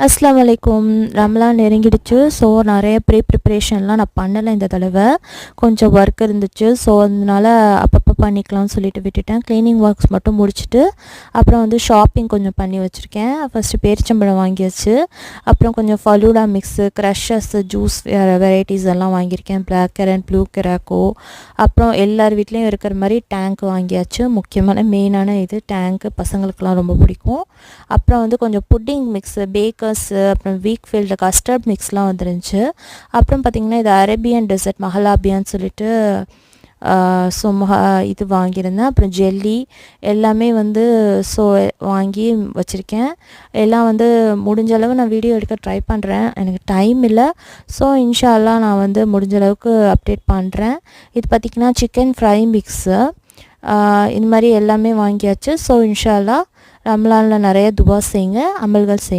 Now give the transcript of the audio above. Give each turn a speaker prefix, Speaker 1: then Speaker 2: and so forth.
Speaker 1: அஸ்ஸலாமு அலைக்கும். ரமலான் நெருங்கிடுச்சு. ஸோ நிறைய ப்ரிப்ரேஷன்லாம் நான் பண்ணலை இந்த தடவை. கொஞ்சம் ஒர்க் இருந்துச்சு. ஸோ அதனால அப்பப்போ பண்ணிக்கலாம்னு சொல்லிட்டு விட்டுட்டேன். க்ளீனிங் ஒர்க்ஸ் மட்டும் முடிச்சுட்டு அப்புறம் வந்து ஷாப்பிங் கொஞ்சம் பண்ணி வச்சுருக்கேன். ஃபஸ்ட்டு பேரிச்சம்பழம் வாங்கியாச்சு. அப்புறம் கொஞ்சம் ஃபலூடா மிக்ஸு, க்ரஷஸ்ஸு, ஜூஸ் வெரைட்டிஸ் எல்லாம் வாங்கியிருக்கேன். பிளாக் கரண்ட், ப்ளூ கெராக்கோ, அப்புறம் எல்லார் வீட்லேயும் இருக்கிற மாதிரி டேங்க் வாங்கியாச்சு. முக்கியமான மெயினான இது டேங்க்கு, பசங்களுக்கெலாம் ரொம்ப பிடிக்கும். அப்புறம் வந்து கொஞ்சம் புட்டிங் மிக்ஸு, அப்புறம் வீக்ஃபீல்டு கஸ்டர்ட் மிக்ஸ்லாம் வந்துருந்துச்சு. அப்புறம் பார்த்திங்கன்னா இது அரேபியன் டெசர்ட் மஹலாபியான்னு சொல்லிட்டு ஸோ இது வாங்கியிருந்தேன். அப்புறம் ஜெல்லி எல்லாமே வந்து ஸோ வாங்கி வச்சுருக்கேன். எல்லாம் வந்து முடிஞ்ச அளவு நான் வீடியோ எடுக்க ட்ரை பண்ணுறேன். எனக்கு டைம் இல்லை. ஸோ இன்ஷா அல்லாஹ் நான் வந்து முடிஞ்ச அளவுக்கு அப்டேட் பண்ணுறேன். இது பார்த்திங்கன்னா சிக்கன் ஃப்ரை மிக்ஸு, இந்த மாதிரி எல்லாமே வாங்கியாச்சு. ஸோ இன்ஷா அல்லாஹ் ரமலானில் நிறைய துவா செய்யுங்க, அமல்கள் செய்யுங்க.